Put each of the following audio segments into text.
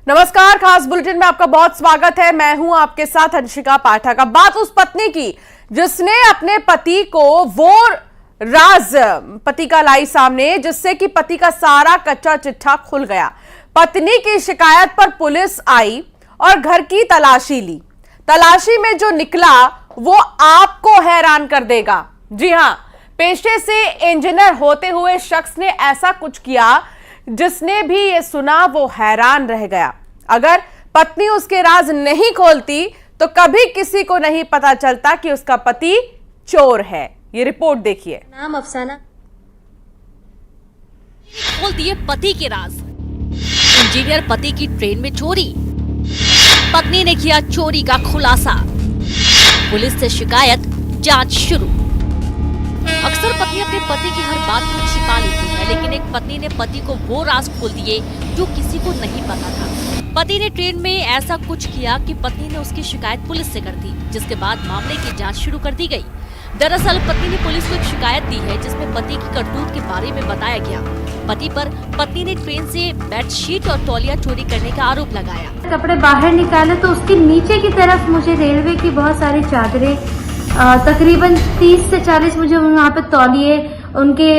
नमस्कार, खास बुलेटिन में आपका बहुत स्वागत है। मैं हूं आपके साथ अंशिका पाठक। अब बात उस पत्नी की जिसने अपने पति को वो राज पति का लाई सामने जिससे कि पति का सारा कच्चा चिट्ठा खुल गया। पत्नी की शिकायत पर पुलिस आई और घर की तलाशी ली। तलाशी में जो निकला वो आपको हैरान कर देगा। जी हां, पेशे से इंजीनियर होते हुए शख्स ने ऐसा कुछ किया जिसने भी ये सुना वो हैरान रह गया। अगर पत्नी उसके राज नहीं खोलती तो कभी किसी को नहीं पता चलता कि उसका पति चोर है। ये रिपोर्ट देखिए। नाम अफसाना। खोल दिए पति के राज। इंजीनियर पति की ट्रेन में चोरी। पत्नी ने किया चोरी का खुलासा। पुलिस से शिकायत, जांच शुरू। अक्सर पत्नी अपने पति की हर बात को छिपा लेती है, लेकिन एक पत्नी ने पति को वो राज खोल दिए जो किसी को नहीं पता था। पति ने ट्रेन में ऐसा कुछ किया कि पत्नी ने उसकी शिकायत पुलिस से कर दी, जिसके बाद मामले की जांच शुरू कर दी गई। दरअसल पत्नी ने पुलिस को एक शिकायत दी है जिसमें पति की करतूत के बारे में बताया गया। पति पर पत्नी ने ट्रेन से बेडशीट और तौलिया चोरी करने का आरोप लगाया। कपड़े बाहर निकाले तो उसके नीचे की तरफ मुझे रेलवे की बहुत सारी चादरें, तकरीबन 30 से 40 मुझे वहाँ पे तौलिए, उनके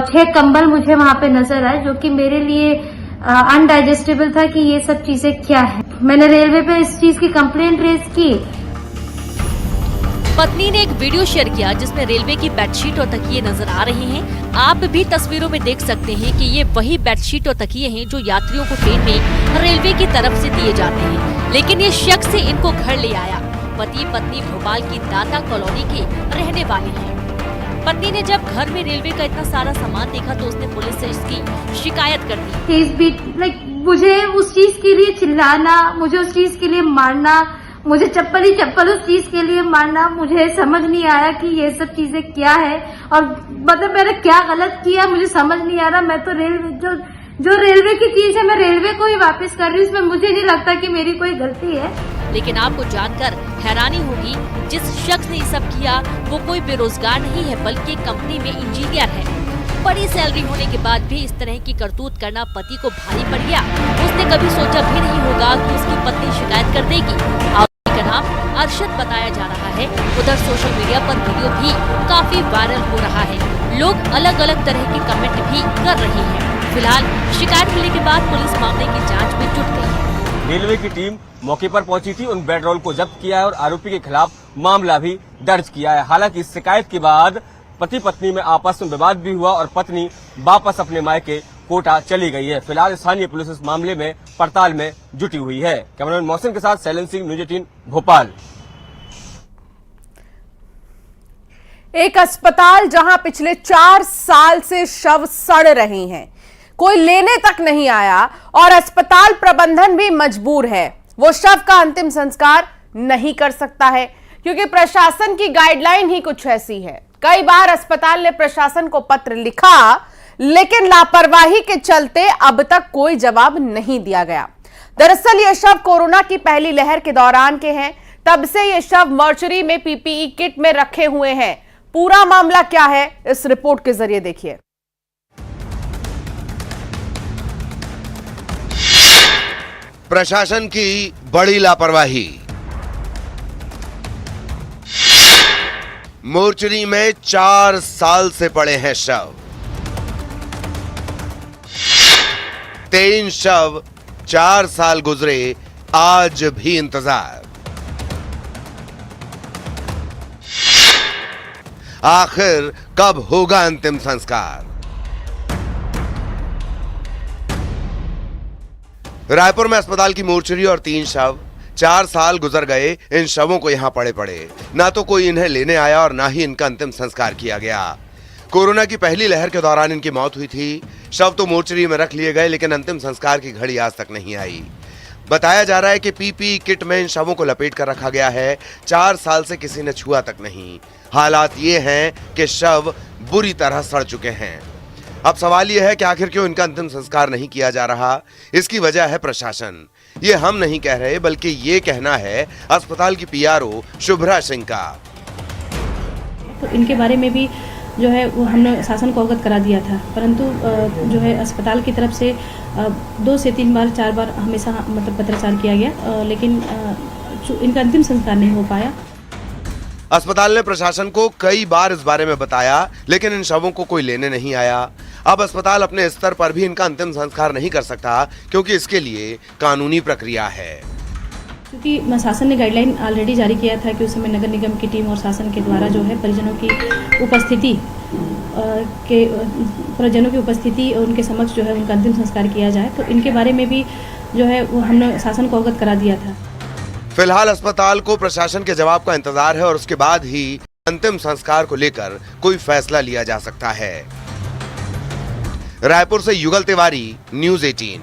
6 कंबल मुझे वहाँ पे नजर आए, जो कि मेरे लिए अनडाइजेस्टेबल था कि ये सब चीजें क्या है। मैंने रेलवे पे इस चीज की कंप्लेंट रेज की। पत्नी ने एक वीडियो शेयर किया जिसमें रेलवे की बेडशीट और तकिए नजर आ रहे हैं। आप भी तस्वीरों में देख सकते हैं कि ये वही बेडशीट और तकिए हैं जो यात्रियों को ट्रेन में रेलवे की तरफ से दिए जाते हैं, लेकिन ये शख्स इनको घर ले आया। पति पत्नी भोपाल की दाता कॉलोनी के रहने वाले हैं। पत्नी ने जब घर में रेलवे का इतना सारा सामान देखा तो उसने पुलिस से इसकी शिकायत कर दी। मुझे उस चीज के लिए चिल्लाना, मुझे उस चीज के लिए मारना, मुझे चप्पल ही चप्पल उस चीज के लिए मारना, मुझे समझ नहीं आया कि ये सब चीजें क्या है और मतलब मैंने क्या गलत किया मुझे समझ नहीं आ रहा। मैं तो रेलवे जो रेलवे की चीज है मैं रेलवे को ही वापस कर रही हूँ, इसमें मुझे नहीं लगता कि मेरी कोई गलती है। लेकिन आपको जानकर हैरानी होगी, जिस शख्स ने ये सब किया वो कोई बेरोजगार नहीं है बल्कि कंपनी में इंजीनियर है। बड़ी सैलरी होने के बाद भी इस तरह की करतूत करना पति को भारी पड़ गया। उसने कभी सोचा भी नहीं होगा कि उसकी पत्नी शिकायत कर देगी। आरोपी का नाम अरशद बताया जा रहा है। उधर सोशल मीडिया पर वीडियो भी काफी वायरल हो रहा है। लोग अलग अलग तरह के कमेंट भी कर रहे हैं। फिलहाल शिकायत मिलने के बाद पुलिस मामले की जांच में जुट गई है। रेलवे की टीम मौके पर पहुंची थी, उन बेडरोल को जब्त किया है और आरोपी के खिलाफ मामला भी दर्ज किया है। हालांकि इस शिकायत के बाद पति पत्नी में आपस में विवाद भी हुआ और पत्नी वापस अपने मायके कोटा चली गई है। फिलहाल स्थानीय पुलिस इस मामले में पड़ताल में जुटी हुई है। कैमरामैन मोहसिन के साथ शैलेंद्र सिंह, न्यूज़ 18 भोपाल। एक अस्पताल जहां पिछले 4 साल से शव सड़ रहे हैं, कोई लेने तक नहीं आया और अस्पताल प्रबंधन भी मजबूर है। वो शव का अंतिम संस्कार नहीं कर सकता है क्योंकि प्रशासन की गाइडलाइन ही कुछ ऐसी है। कई बार अस्पताल ने प्रशासन को पत्र लिखा, लेकिन लापरवाही के चलते अब तक कोई जवाब नहीं दिया गया। दरअसल ये शव कोरोना की पहली लहर के दौरान के हैं। तब से ये शव मॉर्चरी में पीपीई किट में रखे हुए हैं। पूरा मामला क्या है, इस रिपोर्ट के जरिए देखिए। प्रशासन की बड़ी लापरवाही। मोर्चरी में 4 साल से पड़े हैं शव। 3 शव, 4 साल गुजरे, आज भी इंतजार। आखिर कब होगा अंतिम संस्कार? रायपुर में अस्पताल की मोर्चरी और 3 शव। 4 साल गुजर गए इन शवों को यहां पड़े ना तो कोई इन्हें लेने आया और ना ही इनका अंतिम संस्कार किया गया। कोरोना की पहली लहर के दौरान इनकी मौत हुई थी। शव तो मोर्चरी में रख लिए गए, लेकिन अंतिम संस्कार की घड़ी आज तक नहीं आई। बताया जा रहा है कि पीपीई किट में इन शवों को लपेट कर रखा गया है। 4 साल से किसी ने छुआ तक नहीं। हालात ये हैं कि शव बुरी तरह सड़ चुके हैं। अब सवाल यह है कि आखिर क्यों इनका अंतिम संस्कार नहीं किया जा रहा। इसकी वजह है प्रशासन। ये हम नहीं कह रहे, बल्कि ये कहना है अस्पताल की पीआरओ शुभ्रा सिंह का। तो इनके बारे में भी जो है वो हमने शासन को अवगत करा दिया था, परंतु जो है अस्पताल की तरफ से 2 से 3 बार 4 बार हमेशा मतलब पत्राचार किया गया, लेकिन इनका अंतिम संस्कार नहीं हो पाया। अस्पताल ने प्रशासन को कई बार इस बारे में बताया, लेकिन इन शवों को कोई लेने नहीं आया। अब अस्पताल अपने स्तर पर भी इनका अंतिम संस्कार नहीं कर सकता, क्योंकि इसके लिए कानूनी प्रक्रिया है। क्योंकि शासन ने गाइडलाइन ऑलरेडी जारी किया था कि उस समय नगर निगम की टीम और शासन के द्वारा जो है परिजनों की उपस्थिति उनके समक्ष जो है उनका अंतिम संस्कार किया जाए, तो इनके बारे में भी जो है वो हमने शासन को अवगत करा दिया था। फिलहाल अस्पताल को प्रशासन के जवाब का इंतजार है और उसके बाद ही अंतिम संस्कार को लेकर कोई फैसला लिया जा सकता है। रायपुर से युगल तिवारी, न्यूज़ 18।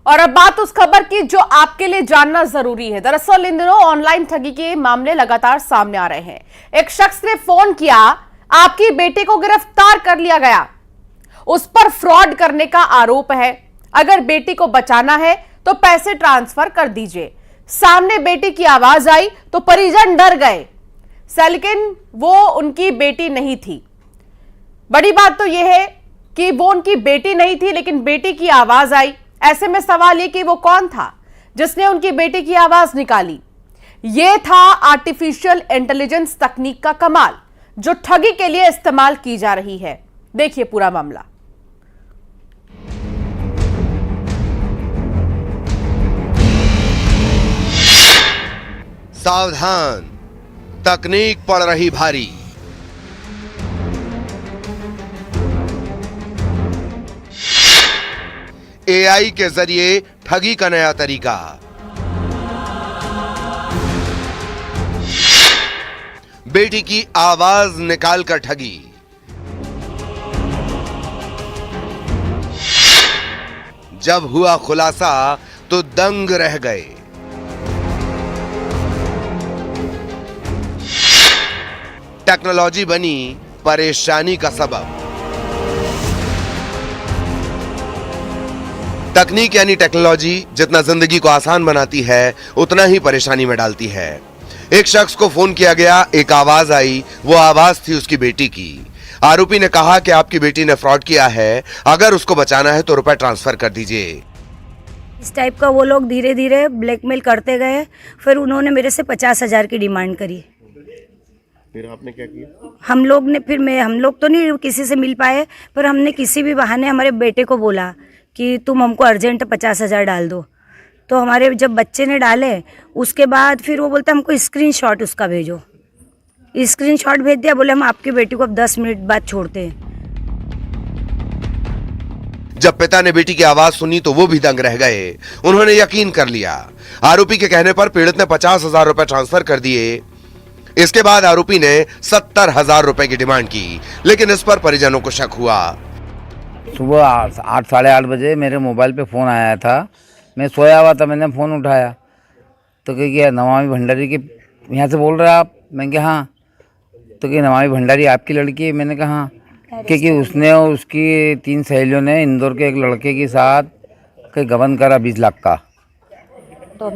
और अब बात उस खबर की जो आपके लिए जानना जरूरी है। दरअसल इन दिनों ऑनलाइन ठगी के मामले लगातार सामने आ रहे हैं। एक शख्स ने फोन किया, आपकी बेटी को गिरफ्तार कर लिया गया, उस पर फ्रॉड करने का आरोप है, अगर बेटी को बचाना है तो पैसे ट्रांसफर कर दीजिए। सामने बेटी की आवाज आई तो परिजन डर गए, लेकिन वो उनकी बेटी नहीं थी। बड़ी बात तो यह है कि वो उनकी बेटी नहीं थी, लेकिन बेटी की आवाज आई। ऐसे में सवाल ये कि वो कौन था जिसने उनकी बेटी की आवाज निकाली। यह था आर्टिफिशियल इंटेलिजेंस तकनीक का कमाल, जो ठगी के लिए इस्तेमाल की जा रही है। देखिए पूरा मामला। सावधान, तकनीक पड़ रही भारी। एआई के जरिए ठगी का नया तरीका। बेटी की आवाज निकालकर ठगी। जब हुआ खुलासा तो दंग रह गए। टेक्नोलॉजी बनी परेशानी का सबब। तकनीक यानी टेक्नोलॉजी जितना जिंदगी को आसान बनाती है, उतना ही परेशानी में डालती है। एक शख्स को फोन किया गया, एक आवाज आई, वो आवाज थी उसकी बेटी की। आरोपी ने कहा कि आपकी बेटी ने फ्रॉड किया है, अगर उसको बचाना है तो रुपए ट्रांसफर कर दीजिए। इस टाइप का वो लोग धीरे धीरे ब्लैकमेल करते गए। फिर उन्होंने मेरे से 50,000 की डिमांड करी। फिर आपने क्या किया? हम लोग तो नहीं किसी से मिल पाए, पर हमने किसी भी बहाने हमारे बेटे को बोला कि तुम हमको अर्जेंट 50,000 डाल दो। तो हमारे जब बच्चे ने डाले, उसके बाद फिर वो बोलता हमको स्क्रीनशॉट उसका भेजो। स्क्रीनशॉट भेज दिया, बोले हम आपकी बेटी को अब 10 मिनट बाद छोड़ते हैं। जब पिता ने बेटी की आवाज सुनी तो वो भी दंग रह गए। उन्होंने यकीन कर लिया। आरोपी के कहने पर पीड़ित ने 50,000 रुपए ट्रांसफर कर दिए। इसके बाद आरोपी ने 70,000 रुपए की डिमांड की, लेकिन इस पर परिजनों को शक हुआ। सुबह 8 साढ़े 8 बजे मेरे मोबाइल पे फ़ोन आया था। मैं सोया हुआ था, मैंने फ़ोन उठाया तो क्या नमामि भंडारी के यहाँ से बोल रहे आप? मैं कहा हाँ। तो क्या नमामि भंडारी आपकी लड़की है? मैंने कहा हाँ। क्योंकि उसने और उसकी 3 सहेलियों ने इंदौर के एक लड़के के साथ कहीं गबन करा 20 लाख का, तो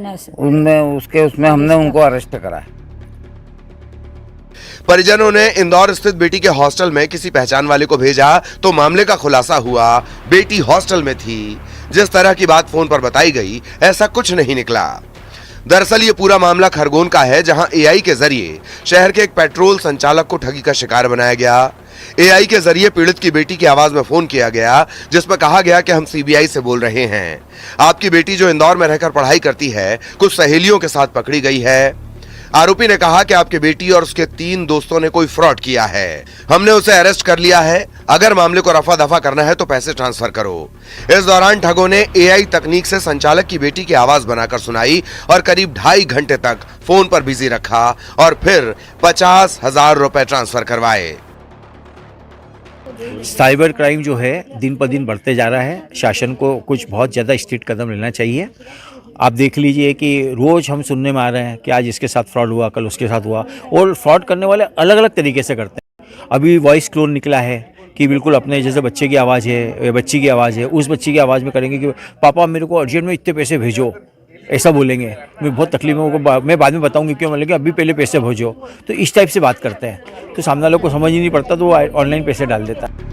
उसमें हमने उनको अरेस्ट करा। परिजनों ने इंदौर स्थित बेटी के हॉस्टल में किसी पहचान वाले को भेजा तो मामले का खुलासा हुआ। बेटी हॉस्टल में थी। जिस तरह की बात फोन पर बताई गई, ऐसा कुछ नहीं निकला। दरअसल ये पूरा मामला खरगोन का है, जहां एआई के जरिए शहर के एक पेट्रोल संचालक को ठगी का शिकार बनाया गया। एआई के जरिए पीड़ित की बेटी की आवाज में फोन किया गया, जिसमें कहा गया कि हम सीबीआई से बोल रहे हैं। आपकी बेटी जो इंदौर में रहकर पढ़ाई करती है, कुछ सहेलियों के साथ पकड़ी गई है। आरोपी ने कहा कि आपकी बेटी और उसके 3 दोस्तों ने कोई फ्रॉड किया है, हमने उसे अरेस्ट कर लिया है, अगर मामले को रफा दफा करना है तो पैसे ट्रांसफर करो। इस दौरान ठगों ने एआई तकनीक से संचालक की बेटी की आवाज बनाकर सुनाई और करीब 2.5 घंटे तक फोन पर बिजी रखा और फिर 50,000 रुपए ट्रांसफर करवाए। साइबर क्राइम जो है दिन पर दिन बढ़ते जा रहा है। शासन को कुछ बहुत ज़्यादा स्ट्रिक्ट कदम लेना चाहिए। आप देख लीजिए कि रोज़ हम सुनने में आ रहे हैं कि आज इसके साथ फ्रॉड हुआ, कल उसके साथ हुआ, और फ्रॉड करने वाले अलग अलग तरीके से करते हैं। अभी वॉइस क्लोन निकला है कि बिल्कुल अपने जैसे बच्चे की आवाज़ है, बच्ची की आवाज़ है, उस बच्ची की आवाज़ में करेंगे कि पापा मेरे को अर्जेंट में इतने पैसे भेजो, ऐसा बोलेंगे। मैं बहुत तकलीफ में मैं बाद में बताऊंगी क्यों, बोलेंगे अभी पहले पैसे भेजो। तो इस टाइप से बात करते हैं, तो सामने वालों को समझ ही नहीं पड़ता, तो वो ऑनलाइन पैसे डाल देता है।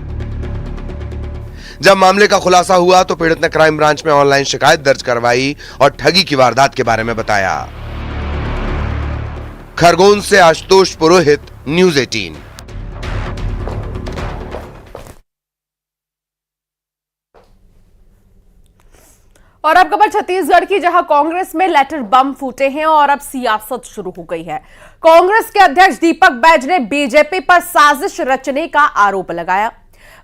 जब मामले का खुलासा हुआ तो पीड़ित ने क्राइम ब्रांच में ऑनलाइन शिकायत दर्ज करवाई और ठगी की वारदात के बारे में बताया। खरगोन से आशुतोष पुरोहित, न्यूज़ 18। और अब खबर छत्तीसगढ़ की, जहां कांग्रेस में लेटर बम फूटे हैं और अब सियासत शुरू हो गई है। कांग्रेस के अध्यक्ष दीपक बैज ने बीजेपी पर साजिश रचने का आरोप लगाया।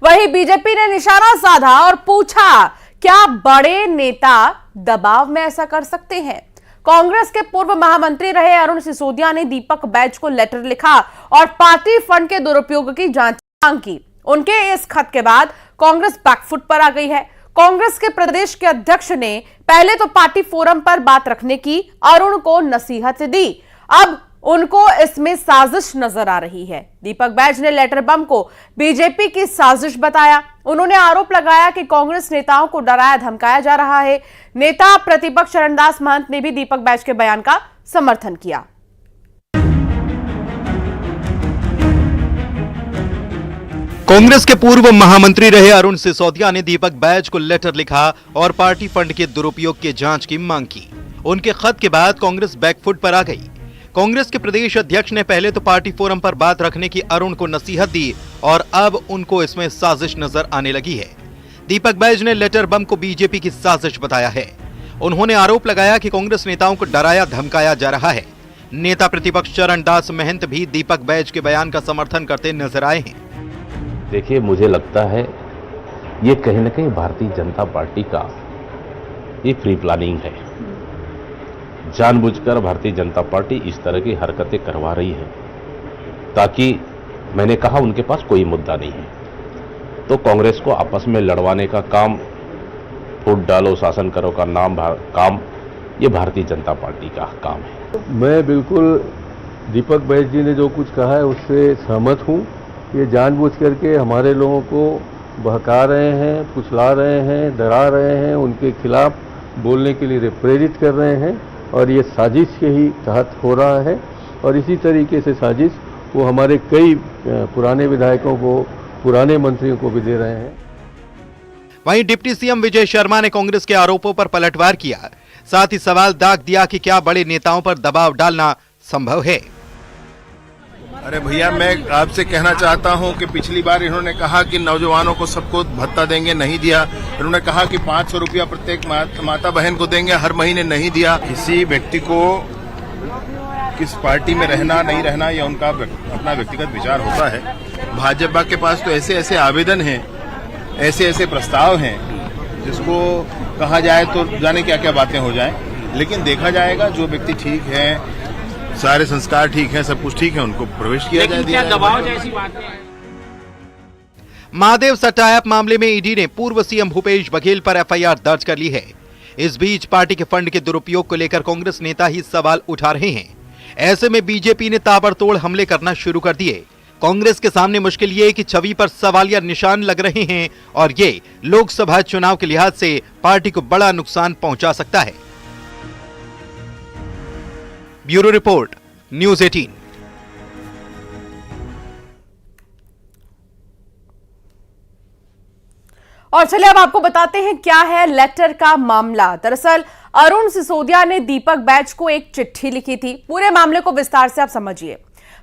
वहीं बीजेपी ने निशाना साधा और पूछा, क्या बड़े नेता दबाव में ऐसा कर सकते हैं? कांग्रेस के पूर्व महामंत्री रहे अरुण सिसोदिया ने दीपक बैज को लेटर लिखा और पार्टी फंड के दुरुपयोग की जांच मांग की। उनके इस खत के बाद कांग्रेस बैकफुट पर आ गई है। कांग्रेस के प्रदेश के अध्यक्ष ने पहले तो पार्टी फोरम पर बात रखने की अरुण को नसीहत दी, अब उनको इसमें साजिश नजर आ रही है। दीपक बैज ने लेटर बम को बीजेपी की साजिश बताया। उन्होंने आरोप लगाया कि कांग्रेस नेताओं को डराया धमकाया जा रहा है। नेता प्रतिपक्ष चरणदास महंत ने भी दीपक बैज के बयान का समर्थन किया। कांग्रेस के पूर्व महामंत्री रहे अरुण सिसोदिया ने दीपक बैज को लेटर लिखा और पार्टी फंड के दुरुपयोग की जांच की मांग की। उनके खत के बाद कांग्रेस बैकफुट पर आ गई। कांग्रेस के प्रदेश अध्यक्ष ने पहले तो पार्टी फोरम पर बात रखने की अरुण को नसीहत दी और अब उनको इसमें साजिश नजर आने लगी है। दीपक बैज ने लेटर बम को बीजेपी की साजिश बताया है। उन्होंने आरोप लगाया कि कांग्रेस नेताओं को डराया धमकाया जा रहा है। नेता प्रतिपक्ष चरणदास महंत भी दीपक बैज के बयान का समर्थन करते नजर आए हैं। देखिए, मुझे लगता है ये कहीं न कहीं भारतीय जनता पार्टी का ये प्री प्लानिंग है। जानबूझकर भारतीय जनता पार्टी इस तरह की हरकतें करवा रही है ताकि, मैंने कहा, उनके पास कोई मुद्दा नहीं है तो कांग्रेस को आपस में लड़वाने का काम, फूट डालो शासन करो का काम, ये भारतीय जनता पार्टी का काम है। मैं बिल्कुल दीपक बैज जी ने जो कुछ कहा है उससे सहमत हूँ। ये जानबूझ करके हमारे लोगों को बहका रहे हैं, फुसला रहे हैं, डरा रहे हैं, उनके खिलाफ बोलने के लिए प्रेरित कर रहे हैं और ये साजिश के ही तहत हो रहा है। और इसी तरीके से साजिश वो हमारे कई पुराने विधायकों को, पुराने मंत्रियों को भी दे रहे हैं। वहीं डिप्टी सीएम विजय शर्मा ने कांग्रेस के आरोपों पर पलटवार किया, साथ ही सवाल दाग दिया कि क्या बड़े नेताओं पर दबाव डालना संभव है। अरे भैया, मैं आपसे कहना चाहता हूं कि पिछली बार इन्होंने कहा कि नौजवानों को सबको भत्ता देंगे, नहीं दिया। इन्होंने कहा कि 500 रुपया प्रत्येक माता बहन को देंगे, हर महीने नहीं दिया। किसी व्यक्ति को किस पार्टी में रहना नहीं रहना या उनका अपना व्यक्तिगत विचार होता है। भाजपा के पास तो ऐसे ऐसे आवेदन हैं, ऐसे ऐसे प्रस्ताव हैं जिसको कहा जाए तो जाने क्या क्या बातें हो जाएं, लेकिन देखा जाएगा जो व्यक्ति ठीक है, सारे संस्कार ठीक है, सब कुछ ठीक है, उनको प्रवेश किया जाए। महादेव सटायप मामले में ईडी ने पूर्व सीएम भूपेश बघेल पर एफआईआर दर्ज कर ली है। इस बीच पार्टी के फंड के दुरुपयोग को लेकर कांग्रेस नेता ही सवाल उठा रहे हैं। ऐसे में बीजेपी ने ताबड़तोड़ हमले करना शुरू कर दिए। कांग्रेस के सामने मुश्किल ये कि छवि पर सवालिया निशान लग रहे हैं और ये लोकसभा चुनाव के लिहाज से पार्टी को बड़ा नुकसान पहुंचा सकता है। Bureau report, news 18। और चलिए अब आपको बताते हैं क्या है लेटर का मामला। दरअसल अरुण सिसोदिया ने दीपक बैज को एक चिट्ठी लिखी थी। पूरे मामले को विस्तार से आप समझिए।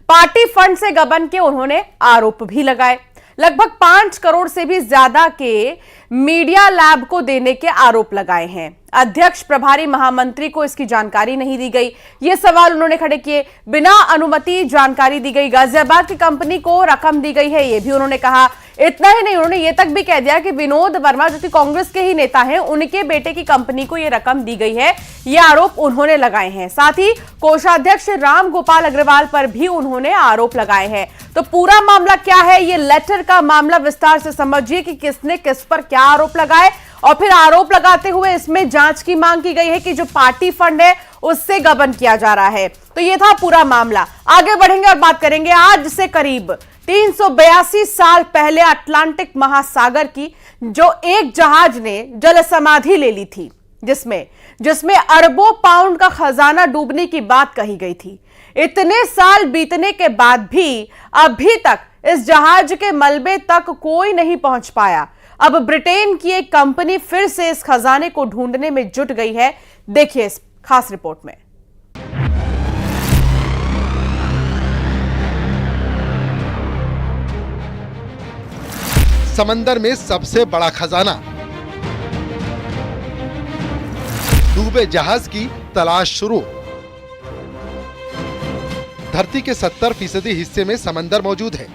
पार्टी फंड से गबन के उन्होंने आरोप भी लगाए। लगभग 5 करोड़ से भी ज्यादा के मीडिया लैब को देने के आरोप लगाए हैं। अध्यक्ष प्रभारी महामंत्री को इसकी जानकारी नहीं दी गई, ये सवाल उन्होंने खड़े किए। बिना अनुमति जानकारी दी गई। गाजियाबाद की कंपनी को रकम दी गई है, ये भी उन्होंने कहा। इतना ही नहीं, उन्होंने ये तक भी कह दिया कि विनोद वर्मा जो कि कांग्रेस के ही नेता हैं, उनके बेटे की कंपनी को ये रकम दी गई है। ये आरोप उन्होंने लगाए हैं। साथ ही कोषाध्यक्ष राम गोपाल अग्रवाल पर भी उन्होंने आरोप लगाए हैं। तो पूरा मामला क्या है, ये लेटर का मामला विस्तार से समझिए कि किसने किस पर क्या आरोप लगाए और फिर आरोप लगाते हुए इसमें जांच की मांग की गई है कि जो पार्टी फंड है उससे गबन किया जा रहा है। तो ये था पूरा मामला। आगे बढ़ेंगे और बात करेंगे आज से करीब 382 साल पहले अटलांटिक महासागर की जो एक जहाज ने जल समाधि ले ली थी, जिसमें जिसमें अरबों पाउंड का खजाना डूबने की बात कही गई थी। इतने साल बीतने के बाद भी अभी तक इस जहाज के मलबे तक कोई नहीं पहुंच पाया। अब ब्रिटेन की एक कंपनी फिर से इस खजाने को ढूंढने में जुट गई है। देखिए इस खास रिपोर्ट में। समंदर में सबसे बड़ा खजाना, डूबे जहाज की तलाश शुरू। धरती के 70% हिस्से में समंदर मौजूद है।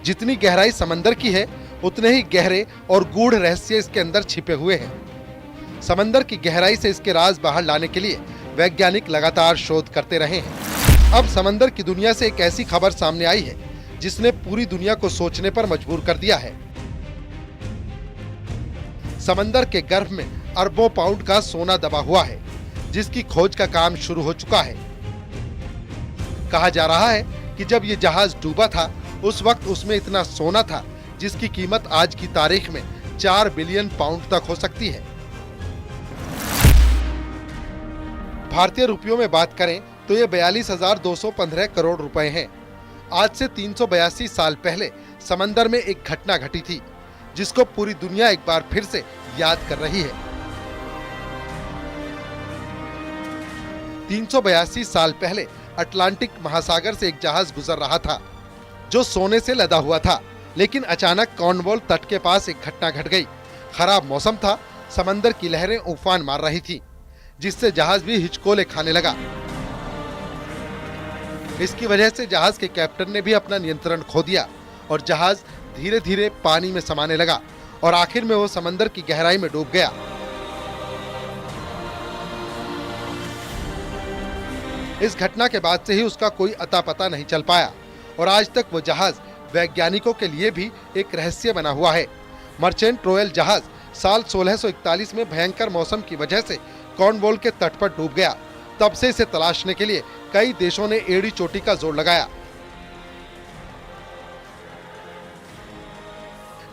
जितनी गहराई समंदर की है उतने ही गहरे और गूढ़ रहस्य इसके अंदर छिपे हुए हैं। समंदर की गहराई से इसके राज बाहर लाने के लिए वैज्ञानिक लगातार शोध करते रहे हैं। अब समंदर की दुनिया से एक ऐसी खबर सामने आई है जिसने पूरी दुनिया को सोचने पर मजबूर कर दिया है। समंदर के गर्भ में अरबों पाउंड का सोना दबा हुआ है, जिसकी खोज का काम शुरू हो चुका है। कहा जा रहा है कि जब ये जहाज डूबा था उस वक्त उसमें इतना सोना था जिसकी कीमत आज की तारीख में 4 बिलियन पाउंड तक हो सकती है। भारतीय रुपयों में बात करें तो ये 42,215 करोड़ रुपए हैं। आज से 382 साल पहले समंदर में एक घटना घटी थी जिसको पूरी दुनिया एक बार फिर से याद कर रही है। 382 साल पहले अटलांटिक महासागर से एक जहाज गुजर रहा था जो सोने से लदा हुआ था, लेकिन अचानक कॉर्नवॉल तट के पास एक घटना घट गई। खराब मौसम था, समंदर की लहरें उफान मार रही थी, जिससे जहाज भी हिचकोले खाने लगा। इसकी वजह से जहाज के कैप्टन ने भी अपना नियंत्रण खो दिया और जहाज धीरे धीरे पानी में समाने लगा और आखिर में वो समंदर की गहराई में डूब गया। इस घटना के बाद से ही उसका कोई अता पता नहीं चल पाया और आज तक वो जहाज वैज्ञानिकों के लिए भी एक रहस्य बना हुआ है। मर्चेंट रॉयल जहाज साल 1641 में भयंकर मौसम की वजह से कॉर्नवॉल के तट पर डूब गया। तब से इसे तलाशने के लिए कई देशों ने एड़ी चोटी का जोर लगाया,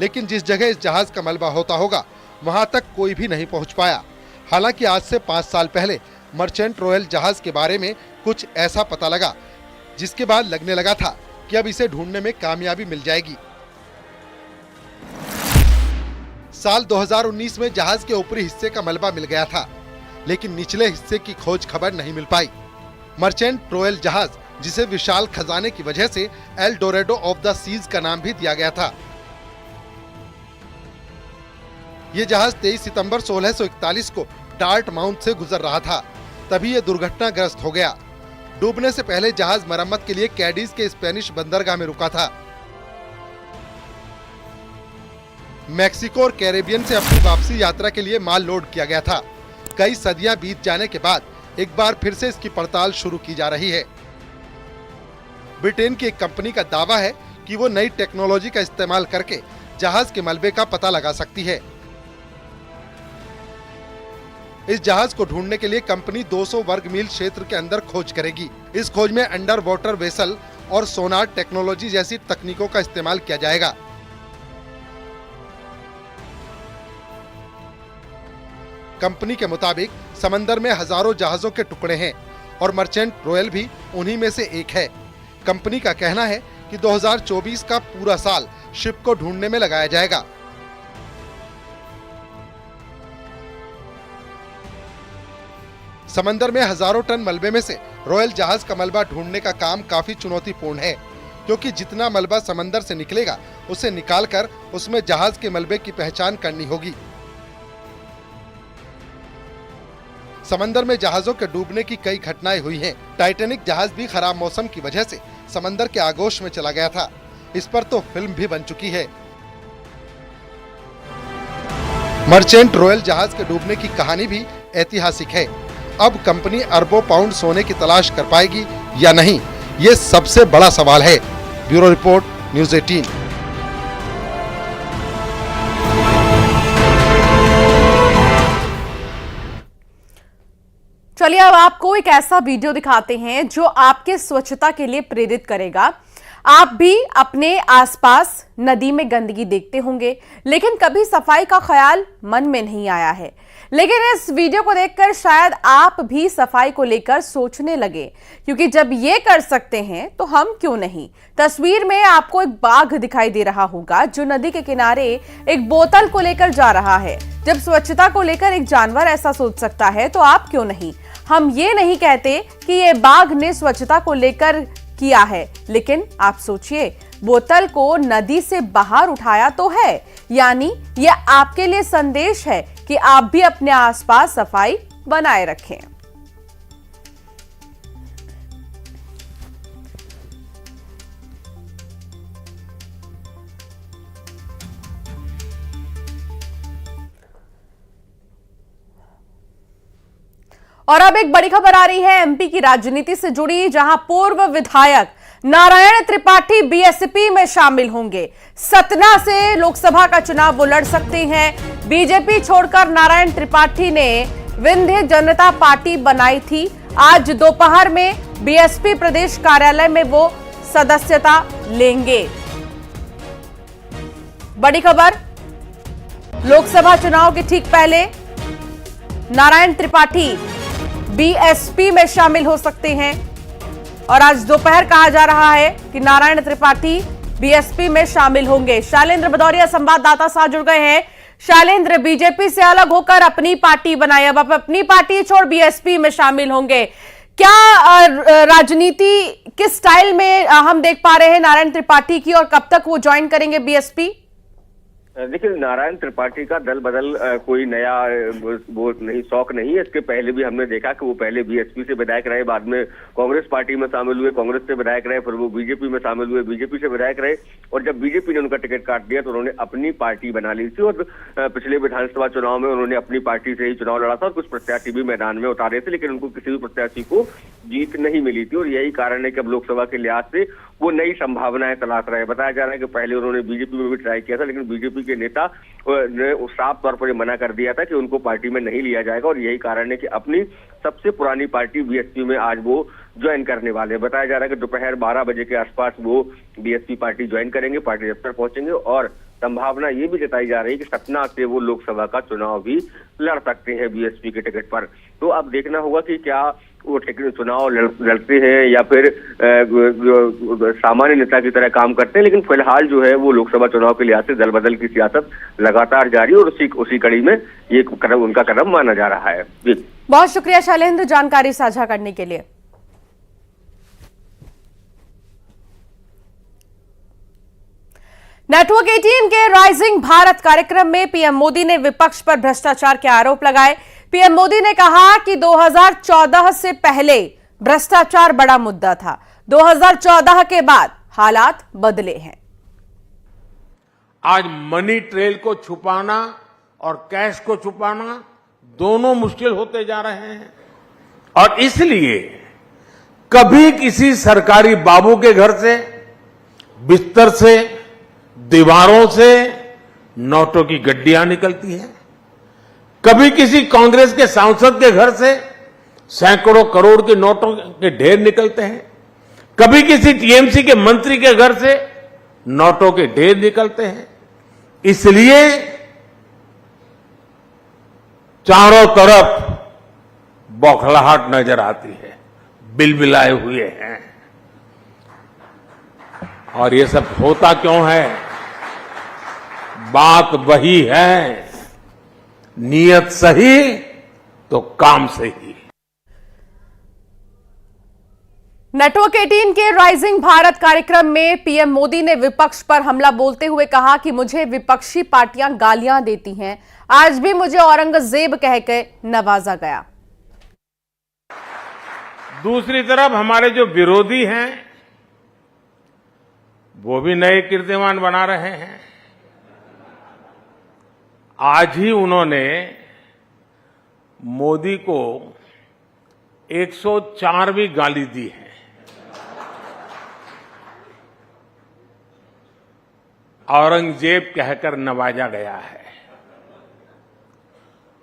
लेकिन जिस जगह इस जहाज का मलबा होता होगा वहां तक कोई भी नहीं पहुंच पाया। हालांकि आज से 5 साल पहले मर्चेंट रॉयल जहाज के बारे में कुछ ऐसा पता लगा जिसके बाद लगने लगा था कि अब इसे ढूंढने में कामयाबी मिल जाएगी। साल 2019 में जहाज के ऊपरी हिस्से का मलबा मिल गया था, लेकिन निचले हिस्से की खोज खबर नहीं मिल पाई। मर्चेंट रॉयल जहाज, जिसे विशाल खजाने की वजह से एल डोरेडो ऑफ द सीज का नाम भी दिया गया था। ये जहाज 23 सितंबर 1641 को डार्ट माउंट से गुजर रहा था, तभी ये दुर्घटनाग्रस्त हो गया। डूबने से पहले जहाज मरम्मत के लिए कैडीज के स्पेनिश बंदरगाह में रुका था। मैक्सिको और कैरेबियन से अपनी वापसी यात्रा के लिए माल लोड किया गया था। कई सदियां बीत जाने के बाद एक बार फिर से इसकी पड़ताल शुरू की जा रही है। ब्रिटेन की एक कंपनी का दावा है कि वो नई टेक्नोलॉजी का इस्तेमाल करके जहाज के मलबे का पता लगा सकती है। इस जहाज को ढूंढने के लिए कंपनी 200 वर्ग मील क्षेत्र के अंदर खोज करेगी। इस खोज में अंडर वाटर वेसल और सोनार टेक्नोलॉजी जैसी तकनीकों का इस्तेमाल किया जाएगा। कंपनी के मुताबिक समंदर में हजारों जहाजों के टुकड़े हैं और मर्चेंट रॉयल भी उन्हीं में से एक है। कंपनी का कहना है कि 2024 का पूरा साल शिप को ढूंढने में लगाया जाएगा। समंदर में हजारों टन मलबे में से रॉयल जहाज का मलबा ढूंढने का काम काफी चुनौतीपूर्ण है, क्योंकि जितना मलबा समंदर से निकलेगा उसे निकालकर उसमें जहाज के मलबे की पहचान करनी होगी। समंदर में जहाजों के डूबने की कई घटनाएं हुई हैं। टाइटैनिक जहाज भी खराब मौसम की वजह से समंदर के आगोश में चला गया था। इस पर तो फिल्म भी बन चुकी है। मर्चेंट रॉयल जहाज के डूबने की कहानी भी ऐतिहासिक है। अब कंपनी अरबों पाउंड सोने की तलाश कर पाएगी या नहीं, ये सबसे बड़ा सवाल है। Bureau report, news 18। चलिए अब आपको एक ऐसा वीडियो दिखाते हैं जो आपके स्वच्छता के लिए प्रेरित करेगा। आप भी अपने आसपास नदी में गंदगी देखते होंगे, लेकिन कभी सफाई का ख्याल मन में नहीं आया है। लेकिन इस वीडियो को देखकर शायद आप भी सफाई को लेकर सोचने लगे, क्योंकि जब ये कर सकते हैं तो हम क्यों नहीं। तस्वीर में आपको एक बाघ दिखाई दे रहा होगा जो नदी के किनारे एक बोतल को लेकर जा रहा है। जब स्वच्छता को लेकर एक जानवर ऐसा सोच सकता है तो आप क्यों नहीं। हम ये नहीं कहते कि ये बाघ ने स्वच्छता को लेकर किया है, लेकिन आप सोचिए, बोतल को नदी से बाहर उठाया तो है, यानी यह आपके लिए संदेश है कि आप भी अपने आसपास सफाई बनाए रखें। और अब एक बड़ी खबर आ रही है एमपी की राजनीति से जुड़ी, जहां पूर्व विधायक नारायण त्रिपाठी बीएसपी में शामिल होंगे। सतना से लोकसभा का चुनाव वो लड़ सकते हैं। बीजेपी छोड़कर नारायण त्रिपाठी ने विंध्य जनता पार्टी बनाई थी। आज दोपहर में बीएसपी प्रदेश कार्यालय में वो सदस्यता लेंगे। बड़ी खबर, लोकसभा चुनाव के ठीक पहले नारायण त्रिपाठी बीएसपी में शामिल हो सकते हैं और आज दोपहर कहा जा रहा है कि नारायण त्रिपाठी बीएसपी में शामिल होंगे। शैलेंद्र भदौरिया संवाददाता साथ जुड़ गए हैं। शैलेंद्र, बीजेपी से अलग होकर अपनी पार्टी बनाई, अब आप अपनी पार्टी छोड़ बीएसपी में शामिल होंगे। क्या राजनीति किस स्टाइल में हम देख पा रहे हैं नारायण त्रिपाठी की, और कब तक वो ज्वाइन करेंगे बीएसपी? देखिए, नारायण त्रिपाठी का दल बदल कोई नया वो नहीं, शौक नहीं है। इसके पहले भी हमने देखा कि वो पहले बीएसपी से विधायक रहे, बाद में कांग्रेस पार्टी में शामिल हुए, कांग्रेस से विधायक रहे, फिर वो बीजेपी में शामिल हुए, बीजेपी से विधायक रहे, और जब बीजेपी ने उनका टिकट काट दिया तो उन्होंने अपनी पार्टी बना ली थी। और पिछले विधानसभा चुनाव में उन्होंने अपनी पार्टी से ही चुनाव लड़ा था और कुछ प्रत्याशी भी मैदान में उतारे थे, लेकिन उनको किसी भी प्रत्याशी को जीत नहीं मिली थी। और यही कारण है कि अब लोकसभा के लिहाज से वो नई संभावनाएं तलाश रहे हैं। बताया जा रहा है कि पहले उन्होंने बीजेपी में भी ट्राई किया था, लेकिन बीजेपी के नेता ने साफ तौर पर मना कर दिया था कि उनको पार्टी में नहीं लिया जाएगा। और यही कारण है कि अपनी सबसे पुरानी पार्टी बीएसपी में आज वो ज्वाइन करने वाले हैं। बताया जा रहा है कि दोपहर 12 बजे के आसपास वो बीएसपी पार्टी ज्वाइन करेंगे, पार्टी दफ्तर पहुंचेंगे, और संभावना ये भी जताई जा रही है कि सतना से वो लोकसभा का चुनाव भी लड़ सकते हैं बीएसपी के टिकट पर। तो अब देखना होगा कि क्या वो चुनाव लड़ते हैं या फिर सामान्य नेता की तरह काम करते हैं। लेकिन फिलहाल जो है वो लोकसभा चुनाव के लिहाज से दल बदल की सियासत लगातार जारी है और उसी कड़ी में ये कदम उनका कदम माना जा रहा है। जी, बहुत शुक्रिया शैलेंद्र जानकारी साझा करने के लिए। नेटवर्क 18 के राइजिंग भारत कार्यक्रम में पीएम मोदी ने विपक्ष पर भ्रष्टाचार के आरोप लगाए। पीएम मोदी ने कहा कि 2014 से पहले भ्रष्टाचार बड़ा मुद्दा था, 2014 के बाद हालात बदले हैं। आज मनी ट्रेल को छुपाना और कैश को छुपाना दोनों मुश्किल होते जा रहे हैं, और इसलिए कभी किसी सरकारी बाबू के घर से, बिस्तर से, दीवारों से नोटों की गड्डियां निकलती हैं, कभी किसी कांग्रेस के सांसद के घर से सैकड़ों करोड़ के नोटों के ढेर निकलते हैं, कभी किसी टीएमसी के मंत्री के घर से नोटों के ढेर निकलते हैं। इसलिए चारों तरफ बौखलाहट नजर आती है, बिलबिलाए हुए हैं। और ये सब होता क्यों है? बात वही है, नीयत सही तो काम सही। नेटवर्क 18 के राइजिंग भारत कार्यक्रम में पीएम मोदी ने विपक्ष पर हमला बोलते हुए कहा कि मुझे विपक्षी पार्टियां गालियां देती हैं, आज भी मुझे औरंगजेब कह के नवाजा गया। दूसरी तरफ हमारे जो विरोधी हैं वो भी नए कीर्तिमान बना रहे हैं। आज ही उन्होंने मोदी को 104वीं गाली दी है। औरंगजेब कहकर नवाजा गया है।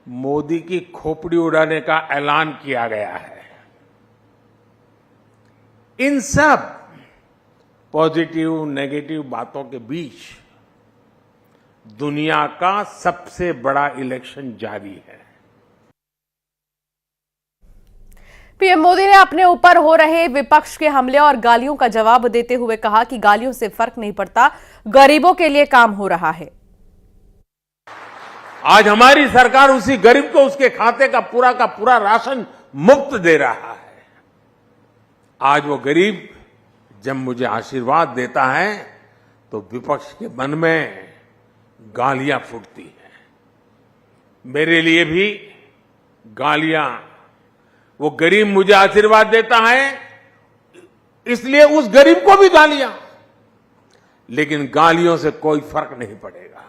मोदी की खोपड़ी उड़ाने का ऐलान किया गया है। इन सब पॉजिटिव नेगेटिव बातों के बीच दुनिया का सबसे बड़ा इलेक्शन जारी है। पीएम मोदी ने अपने ऊपर हो रहे विपक्ष के हमले और गालियों का जवाब देते हुए कहा कि गालियों से फर्क नहीं पड़ता, गरीबों के लिए काम हो रहा है। आज हमारी सरकार उसी गरीब को उसके खाते का पूरा राशन मुफ्त दे रहा है। आज वो गरीब जब मुझे आशीर्वाद देता है तो विपक्ष के मन में गालियां फूटती हैं। मेरे लिए भी गालियां, वो गरीब मुझे आशीर्वाद देता है इसलिए उस गरीब को भी गालियां, लेकिन गालियों से कोई फर्क नहीं पड़ेगा।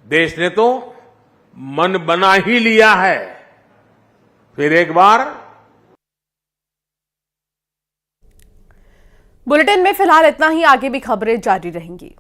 देश ने तो मन बना ही लिया है। फिर एक बार बुलेटिन में फिलहाल इतना ही, आगे भी खबरें जारी रहेंगी।